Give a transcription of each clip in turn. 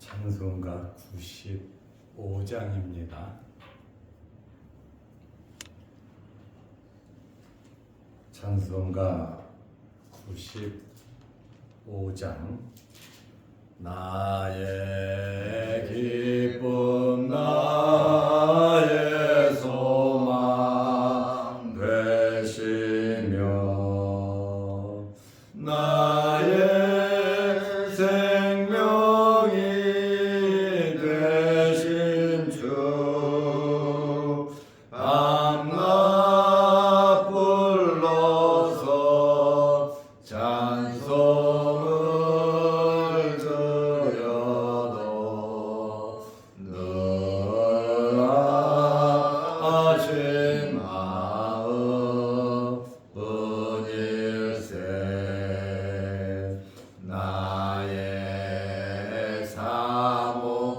찬송가 95장입니다. 찬송가 95장. 나의 기쁨 나의 소망 되시며 나의 생명이 되신 주 밤낮 불러서 찬송을 드려도 늘 하신 마음뿐일세. 나의 사모하는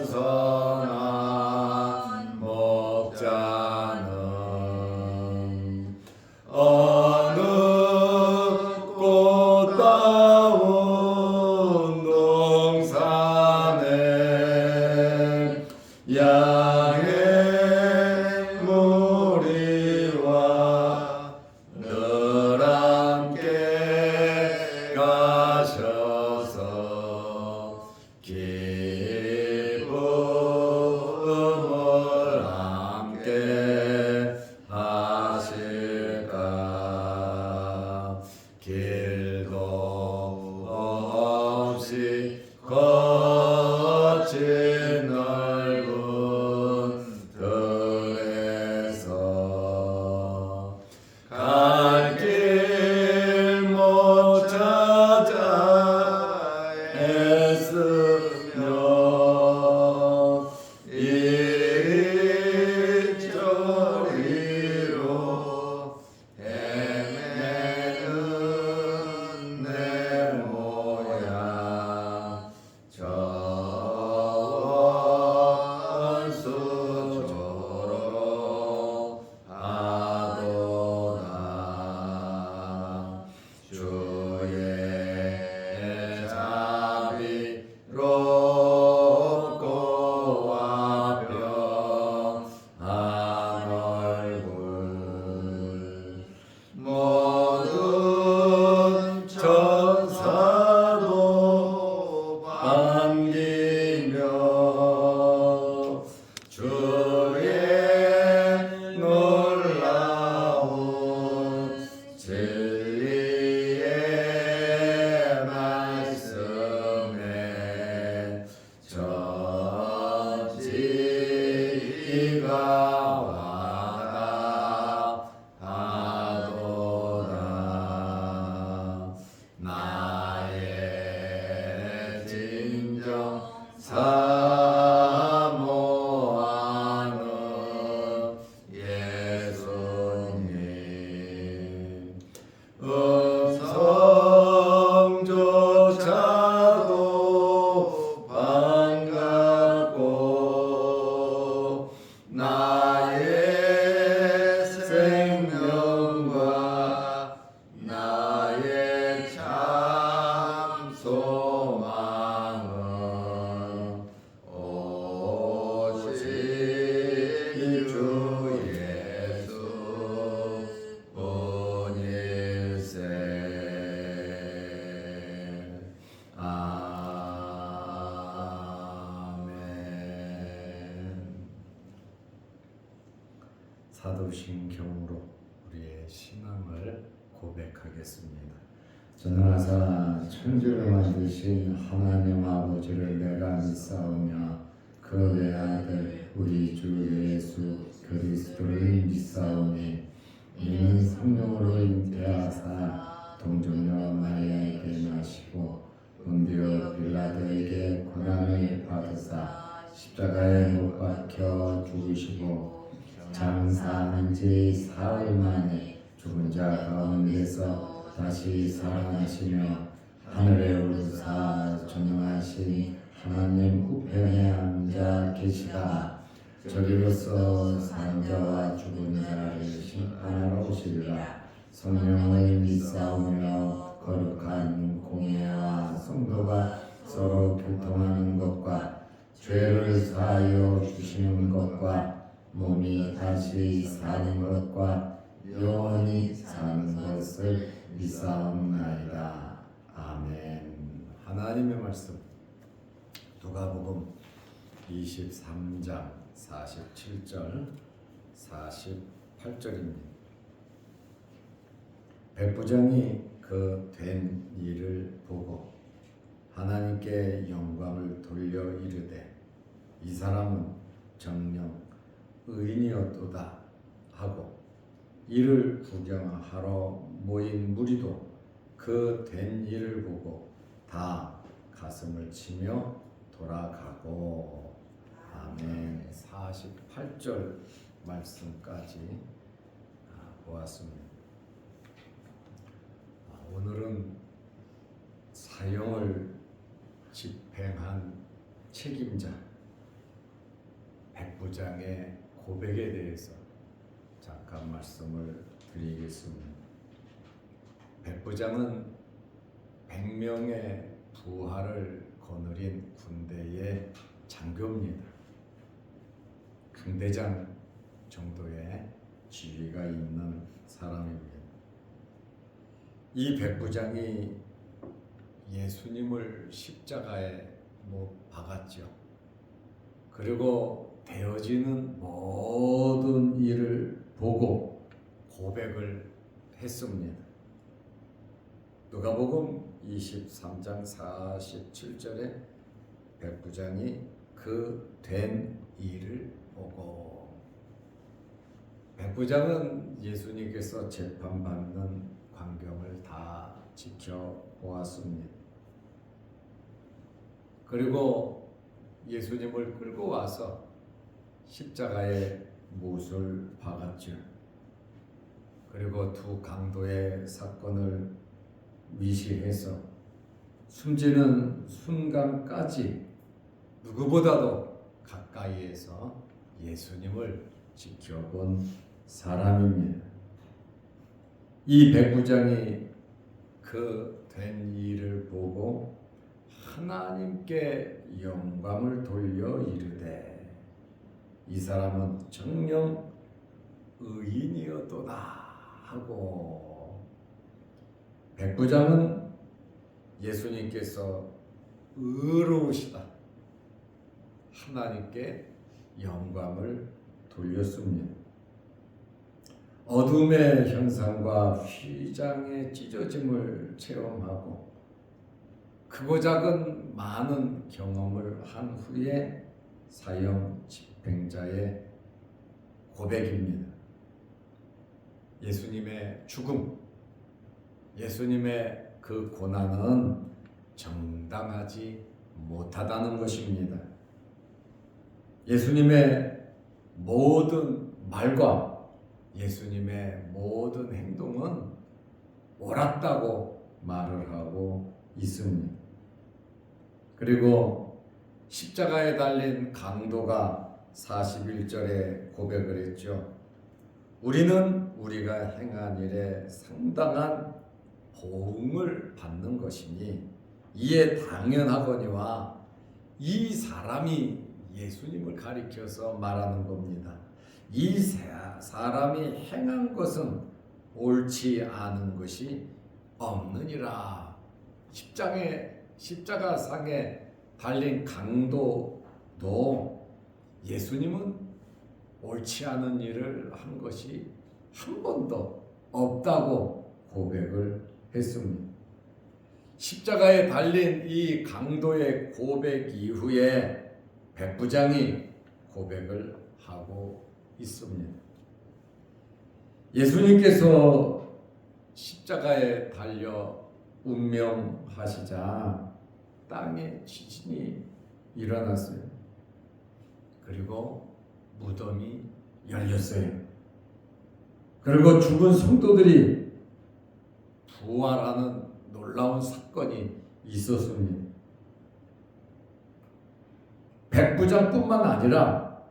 선한 목자는 어느 꽃다운 동산에 양의 무리와 늘 함께 가셔서 기쁨을 함께 하실까. 길도 없이 거친 넓은 들에서 갈 길 못 찾아 애쓰며 이리저리로 헤매는 내 모양 저원수조로 하도다. 주의 자비롭고 화평한 얼굴 모든 천사도 반기며 주의 놀라운 진리의 말씀에 전지가 와닿하도다. 나의 진정 사모하는 예수님 음성조차도 반갑고 나의 생명과 나의 참 소망은 오직 주 예수 뿐일세. 아멘. 사도신경으로 우리의 신앙을 고백하겠습니다. 전하사 천지를 만드신 하나님 아버지를 내가 믿사오며 그 외아들 우리 주 예수 그리스도를 믿사오니 이는 성령으로 잉태하사 동정녀 마리아에게 나시고 본디오 빌라도에게 고난을 받으사 십자가에 못 박혀 죽으시고 장사한 지 사흘 만에 죽은 자 가운데서 다시 살아나시며 하늘에 오르사 전능하신 하나님 우편에 앉아 계시다. 저리로서 산 자와 죽은 자를 심판하러 오시리라. 성령을 믿사오며 거룩한 공예와 성도가 서로 교통하는 것과 죄를 사하여 주시는 것과 몸이 다시 사는 것과 영원히 사는 것을 믿사옵나이다. 아멘. 하나님의 말씀 누가복음 23장 47절 48절입니다. 백부장이 그 된 일을 보고 하나님께 영광을 돌려 이르되 이 사람은 정녕 의인이었도다 하고 이를 구경하러 모인 무리도 그 된 일을 보고 다 가슴을 치며 돌아가고. 아멘. 48절 말씀까지 보았습니다. 오늘은 사형을 집행한 책임자 백부장의 고백에 대해서 잠깐 말씀을 드리겠습니다. 백부장은 100명의 부하를 거느린 군대의 장교입니다. 강대장 정도의 지위가 있는 사람입니다. 이 백부장이 예수님을 십자가에 못 박았죠. 그리고 되어지는 모든 일을 보고 고백을 했습니다. 누가복음 23장 47절에 백부장이 그 된 일을 보고. 백부장은 예수님께서 재판받는 광경을 다 지켜보았습니다. 그리고 예수님을 끌고 와서 십자가에 못을 박았죠. 그리고 두 강도의 사건을 미시해서 숨지는 순간까지 누구보다도 가까이에서 예수님을 지켜본 사람입니다. 이 백부장이 그 된 일을 보고 하나님께 영광을 돌려 이르되 이 사람은 정녕 의인이었도다 하고. 백부장은 예수님께서 의로우시다 하나님께 영광을 돌렸습니다. 어둠의 현상과 휘장의 찢어짐을 체험하고 크고 작은 많은 경험을 한 후에 사형 집행자의 고백입니다. 예수님의 죽음, 예수님의 그 고난은 정당하지 못하다는 것입니다. 예수님의 모든 말과 예수님의 모든 행동은 옳았다고 말을 하고 있습니다. 그리고 십자가에 달린 강도가 41절에 고백을 했죠. 우리는 우리가 행한 일에 상당한 보응을 받는 것이니 이에 당연하거니와. 이 사람이 예수님을 가리켜서 말하는 겁니다. 이 사람이 행한 것은 옳지 않은 것이 없느니라. 십자가상에 달린 강도도 예수님은 옳지 않은 일을 한 것이 한 번도 없다고 고백을 했습니다. 십자가에 달린 이 강도의 고백 이후에 백부장이 고백을 하고 있습니다. 예수님께서 십자가에 달려 운명하시자 땅에 지진이 일어났어요. 그리고 무덤이 열렸어요. 그리고 죽은 성도들이 부활하는 놀라운 사건이 있었습니다. 백부장뿐만 아니라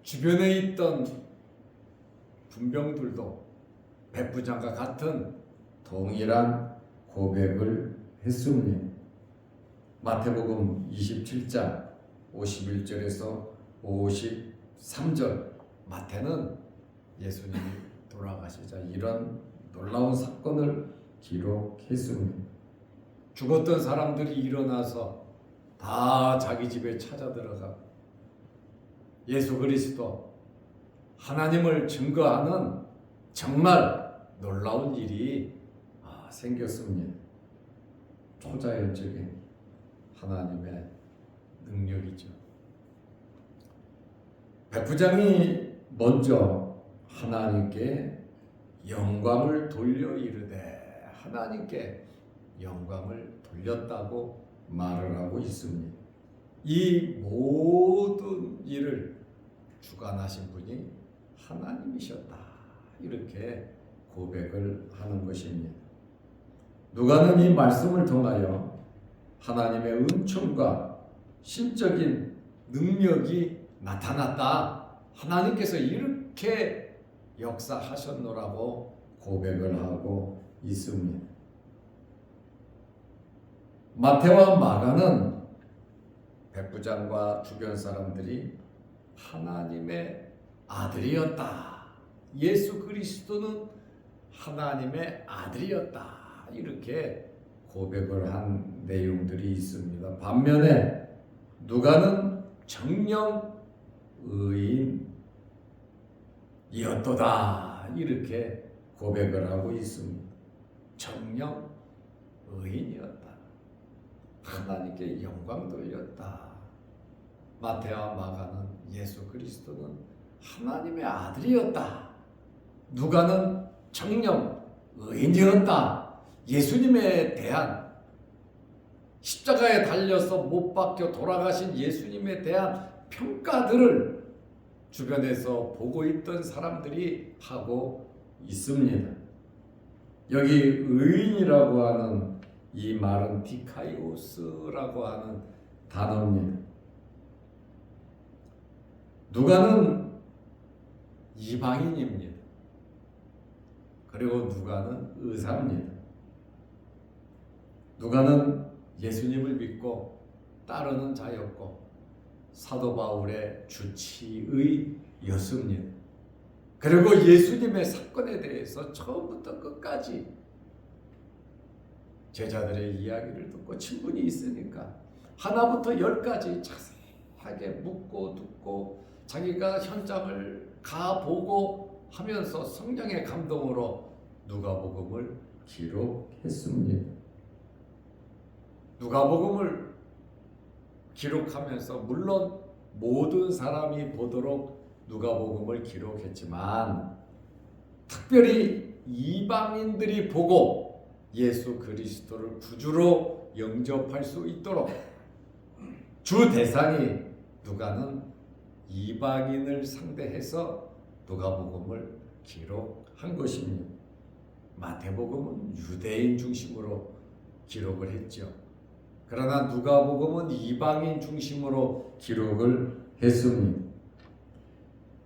주변에 있던 군병들도 백부장과 같은 동일한 고백을 했습니다. 마태복음 27장 51절에서 53절, 마태는 예수님이 돌아가시자 이런 놀라운 사건을 기록했습니다. 죽었던 사람들이 일어나서 다 자기 집에 찾아 들어가 예수 그리스도 하나님을 증거하는 정말 놀라운 일이 생겼습니다. 초자연적인 하나님의 능력이죠. 백부장이 먼저 하나님께 영광을 돌려 이르되 하나님께 영광을 돌렸다고 말을 하고 있습니다. 이 모든 일을 주관하신 분이 하나님이셨다, 이렇게 고백을 하는 것입니다. 누가는 이 말씀을 통하여 하나님의 은총과 신적인 능력이 나타났다, 하나님께서 이렇게 역사하셨노라고 고백을 하고 있습니다. 마태와 마가는 백부장과 주변 사람들이 하나님의 아들이었다, 예수 그리스도는 하나님의 아들이었다, 이렇게 고백을 한 내용들이 있습니다. 반면에 누가는 정령 의인이었도다, 이렇게 고백을 하고 있습니다. 정령 의인이었다, 하나님께 영광 돌렸다. 마태와 마가는 예수 그리스도는 하나님의 아들이었다, 누가는 정령 의인이었다, 예수님에 대한 십자가에 달려서 못 박혀 돌아가신 예수님에 대한 평가들을 주변에서 보고 있던 사람들이 하고 있습니다. 여기 의인이라고 하는 이 말은 디카이오스라고 하는 단어입니다. 누가는 이방인입니다. 그리고 누가는 의사입니다. 누가는 예수님을 믿고 따르는 자였고 사도 바울의 주치의였습니다. 그리고 예수님의 사건에 대해서 처음부터 끝까지 제자들의 이야기를 듣고 친분이 있으니까 하나부터 열까지 자세하게 묻고 듣고 자기가 현장을 가보고 하면서 성령의 감동으로 누가복음을 기록했습니다. 누가복음을 기록하면서 물론 모든 사람이 보도록 누가복음을 기록했지만 특별히 이방인들이 보고 예수 그리스도를 구주로 영접할 수 있도록 주 대상이 누가는 이방인을 상대해서 누가복음을 기록한 것입니다. 마태복음은 유대인 중심으로 기록을 했죠. 그러나 누가복음은 이방인 중심으로 기록을 했습니다.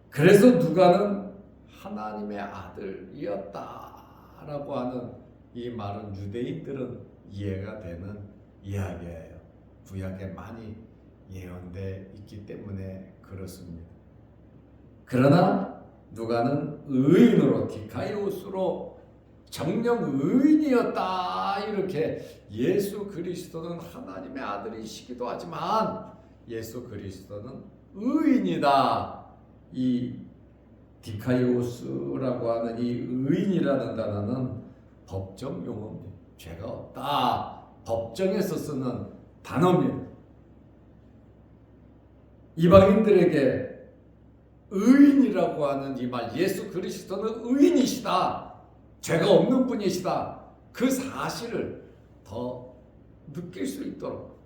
그래서 누가는 하나님의 아들이었다라고 하는 이 말은 유대인들은 이해가 되는 이야기예요. 구약에 많이 예언되어 있기 때문에 그렇습니다. 그러나 누가는 의인으로 디카이오스로 정령 의인이었다, 이렇게 예수 그리스도는 하나님의 아들이시기도 하지만 예수 그리스도는 의인이다, 이 디카이오스라고 하는 이 의인이라는 단어는 법정 용어입니다. 죄가 없다, 법정에서 쓰는 단어입니다. 이방인들에게 의인이라고 하는 이 말, 예수 그리스도는 의인이시다, 죄가 없는 분이시다, 그 사실을 더 느낄 수 있도록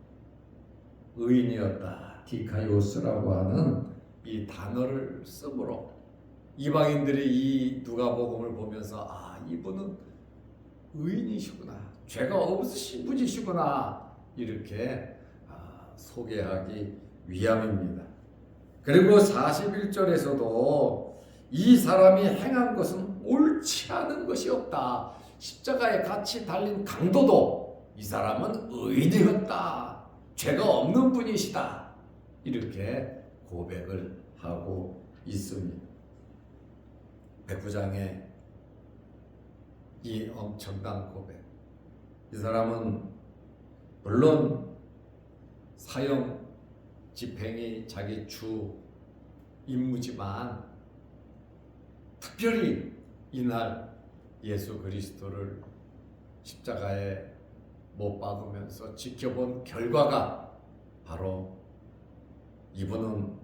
의인이었다, 디카이오스라고 하는 이 단어를 쓰므로 이방인들이 이 누가복음을 보면서 이분은 의인이시구나, 죄가 없으신 분이시구나, 이렇게 소개하기 위함입니다. 그리고 41절에서도 이 사람이 행한 것은 옳지 않은 것이 없다, 십자가에 같이 달린 강도도 이 사람은 의인이었다. 죄가 없는 분이시다. 이렇게 고백을 하고 있습니다. 백부장의 이 엄청난 고백. 이 사람은 물론 사형 집행이 자기 주 임무지만 특별히 이날 예수 그리스도를 십자가에 못 박으면서 지켜본 결과가 바로 이분은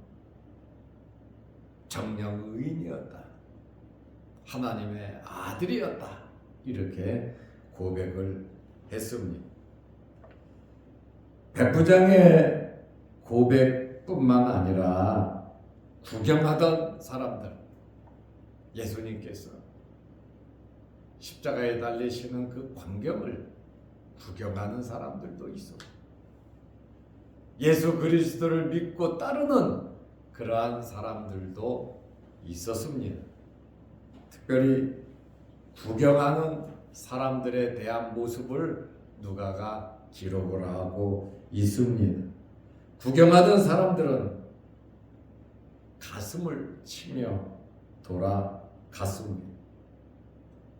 정령 의인이었다. 하나님의 아들이었다. 이렇게 고백을 했습니다. 백부장의 고백뿐만 아니라 구경하던 사람들, 예수님께서 십자가에 달리시는 그 광경을 구경하는 사람들도 있어. 예수 그리스도를 믿고 따르는 그러한 사람들도 있었습니다. 특별히 구경하는 사람들에 대한 모습을 누가가 기록을 하고 있습니다. 구경하던 사람들은 가슴을 치며 돌아갔습니다.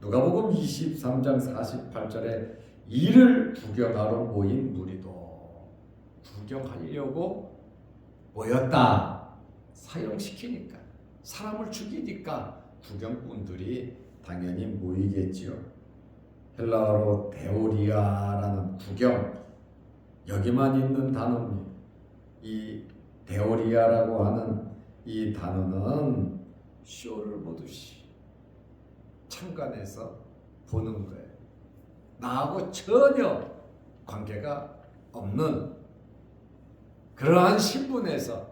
누가복음 23장 48절에 이를 구경하러 모인 무리도 구경하려고 모였다. 사형시키니까, 사람을 죽이니까 구경꾼들이 당연히 모이겠지요. 헬라어로 데오리아라는 구경, 여기만 있는 단어입니다. 이 데오리아라고 하는 이 단어는 쇼를 보듯이 참관해서 보는 거예요. 나하고 전혀 관계가 없는 그러한 신분에서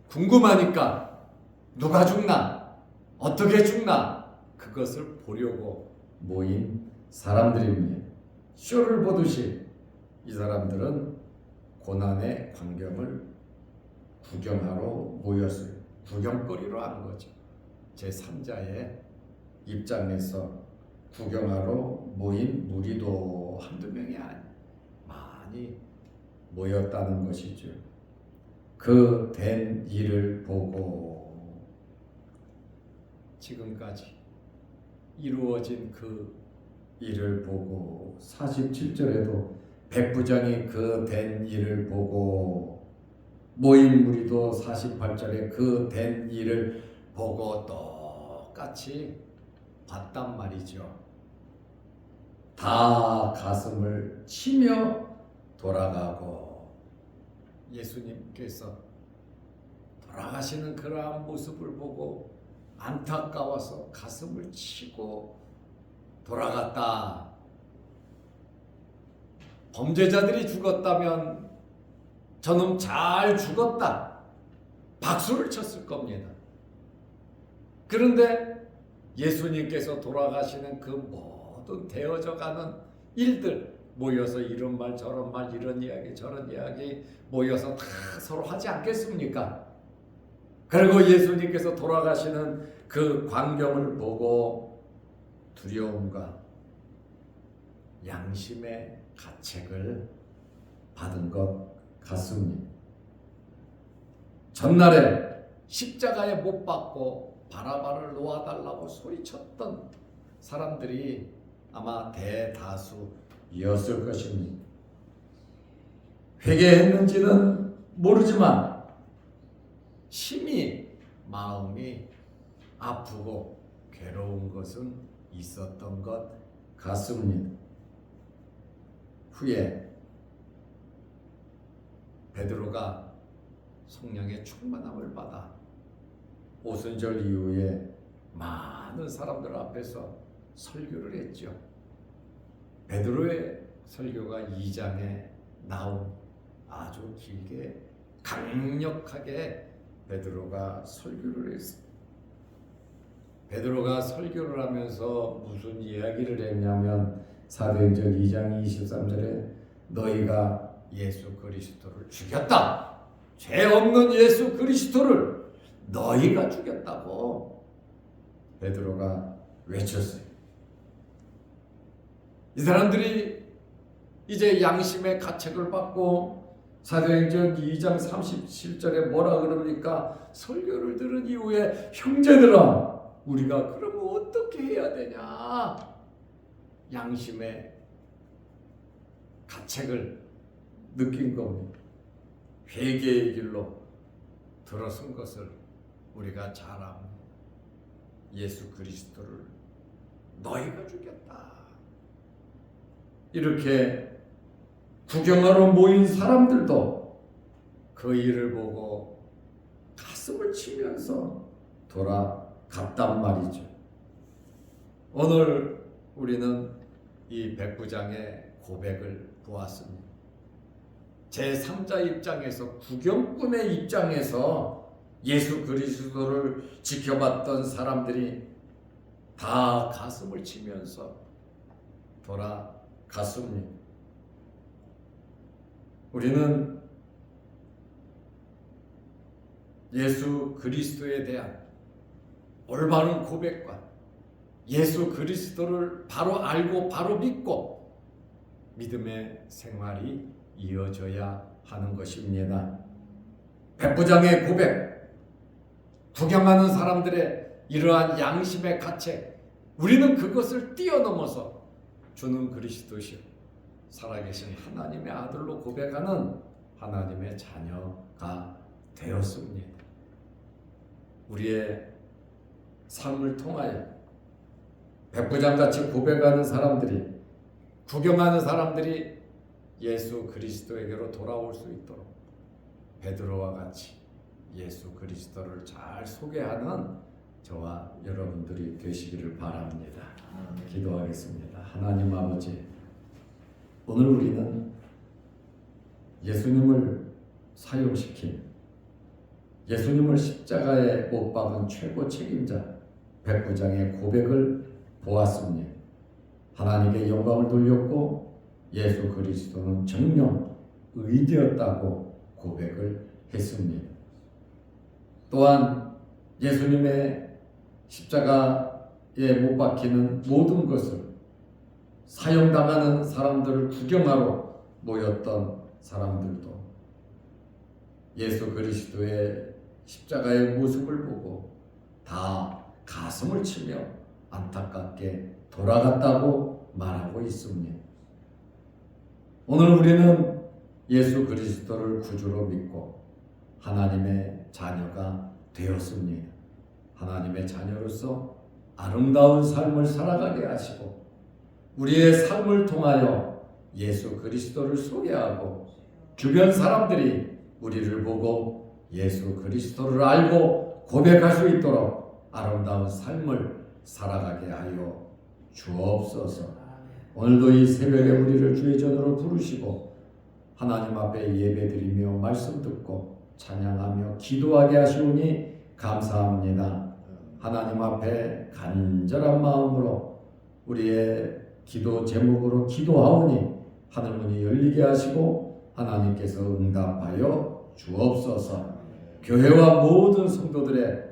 궁금하니까 누가 죽나, 어떻게 죽나 그것을 보려고 모인 사람들입니다. 쇼를 보듯이 이 사람들은 고난의 광경을 구경하러 모였어요. 구경거리로 하는 거죠. 제3자의 입장에서 구경하러 모인 무리도 한두 명이 아니에요. 많이 모였다는 것이죠. 그 된 일을 보고 지금까지 이루어진 그 일을 보고 47절에도 백부장이 그 된 일을 보고 모인 무리도 48절에 그 된 일을 보고 똑같이 봤단 말이죠. 다 가슴을 치며 돌아가고 예수님께서 돌아가시는 그러한 모습을 보고 안타까워서 가슴을 치고 돌아갔다. 범죄자들이 죽었다면 저놈 잘 죽었다. 박수를 쳤을 겁니다. 그런데 예수님께서 돌아가시는 그 모든 되어져가는 일들 모여서 이런 말 저런 말 이런 이야기 저런 이야기 모여서 다 서로 하지 않겠습니까? 그리고 예수님께서 돌아가시는 그 광경을 보고 두려움과 양심의 가책을 받은 것 같습니다. 전날에 십자가에 못 박고 바라바를 놓아달라고 소리쳤던 사람들이 아마 대다수였을 것입니다. 회개했는지는 모르지만 심히 마음이 아프고 괴로운 것은 있었던 것 같습니다. 후에 베드로가 성령의 충만함을 받아 오순절 이후에 많은 사람들 앞에서 설교를 했죠. 베드로의 설교가 2장에 나온 아주 길게 강력하게 베드로가 설교를 했습니다. 베드로가 설교를 하면서 무슨 이야기를 했냐면 사도행전 2장 23절에 너희가 예수 그리스도를 죽였다. 죄 없는 예수 그리스도를 너희가 죽였다고 베드로가 외쳤어요. 이 사람들이 이제 양심의 가책을 받고 사도행전 2장 37절에 뭐라 그럽니까? 설교를 들은 이후에 형제들아 우리가 그러면 어떻게 해야 되냐? 양심의 가책을 느낀 겁니다. 회개의 길로 들어선 것을 우리가 잘 압니다. 예수 그리스도를 너희가 죽였다. 이렇게 구경하러 모인 사람들도 그 일을 보고 가슴을 치면서 돌아갔단 말이죠. 오늘 우리는 이 백부장의 고백을 보았습니다. 제3자 입장에서, 구경꾼의 입장에서 예수 그리스도를 지켜봤던 사람들이 다 가슴을 치면서 돌아갔습니다. 우리는 예수 그리스도에 대한 올바른 고백과 예수 그리스도를 바로 알고 바로 믿고 믿음의 생활이 이어져야 하는 것입니다. 백부장의 고백, 구경하는 사람들의 이러한 양심의 가책, 우리는 그것을 뛰어넘어서 주는 그리스도시요 살아계신 하나님의 아들로 고백하는 하나님의 자녀가 되었습니다. 우리의 삶을 통하여 백부장같이 고백하는 사람들이, 구경하는 사람들이 예수 그리스도에게로 돌아올 수 있도록 베드로와 같이 예수 그리스도를 잘 소개하는 저와 여러분들이 되시기를 바랍니다. 기도하겠습니다. 하나님 아버지, 오늘 우리는 예수님을 사용시킨, 예수님을 십자가에 못 박은 최고 책임자 백부장의 고백을 보았습니다. 하나님께 영광을 돌렸고 예수 그리스도는 정령 의되었다고 고백을 했습니다. 또한 예수님의 십자가에 못 박히는 모든 것을 사형당하는 사람들을 구경하러 모였던 사람들도 예수 그리스도의 십자가의 모습을 보고 다 가슴을 치며 안타깝게 돌아갔다고 말하고 있습니다. 오늘 우리는 예수 그리스도를 구주로 믿고 하나님의 자녀가 되었습니다. 하나님의 자녀로서 아름다운 삶을 살아가게 하시고 우리의 삶을 통하여 예수 그리스도를 소개하고 주변 사람들이 우리를 보고 예수 그리스도를 알고 고백할 수 있도록 아름다운 삶을 살아가게 하여 주옵소서. 오늘도 이 새벽에 우리를 주의 전으로 부르시고 하나님 앞에 예배드리며 말씀 듣고 찬양하며 기도하게 하시오니 감사합니다. 하나님 앞에 간절한 마음으로 우리의 기도 제목으로 기도하오니 하늘문이 열리게 하시고 하나님께서 응답하여 주옵소서. 교회와 모든 성도들의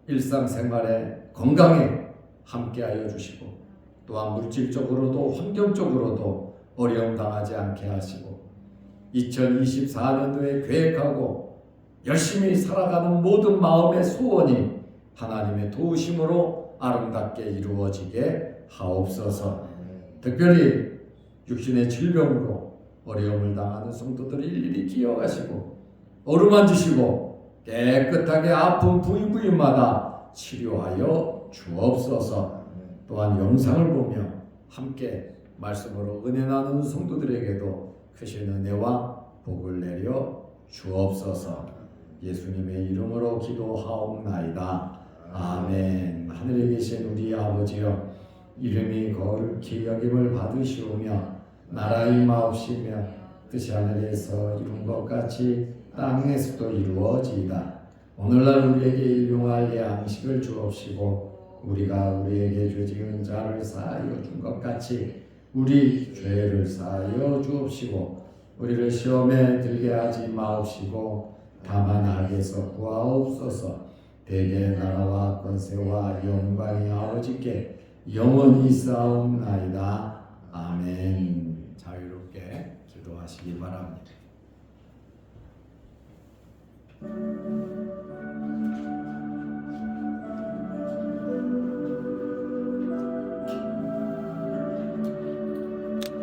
일상생활에 건강에 함께하여 주시고 또한 물질적으로도 환경적으로도 어려움 당하지 않게 하시고 2024년도에 계획하고 열심히 살아가는 모든 마음의 소원이 하나님의 도우심으로 아름답게 이루어지게 하옵소서. 특별히 육신의 질병으로 어려움을 당하는 성도들을 일일이 기억하시고 어루만지시고 깨끗하게 아픈 부위부위마다 치료하여 주옵소서. 또한 영상을 보며 함께 말씀으로 은혜 나누는 성도들에게도 크신 은혜와 복을 내려 주옵소서. 예수님의 이름으로 기도하옵나이다. 아멘. 하늘에 계신 우리 아버지여, 이름이 거룩히 여김을 받으시오며 나라의 마옵시며 뜻이 하늘에서 이룬 것 같이 땅에서도 이루어지이다. 오늘날 우리에게 일용할 양식을 주옵시고 우리가 우리에게 죄지은 자를 사하여 준 것 같이 우리 죄를 사하여 주옵시고 우리를 시험에 들게 하지 마옵시고 다만 악에서 구하옵소서. 대개 나라와 권세와 영광이 아버지께 영원히 있사옵나이다. 아멘. 자유롭게 기도하시기 바랍니다.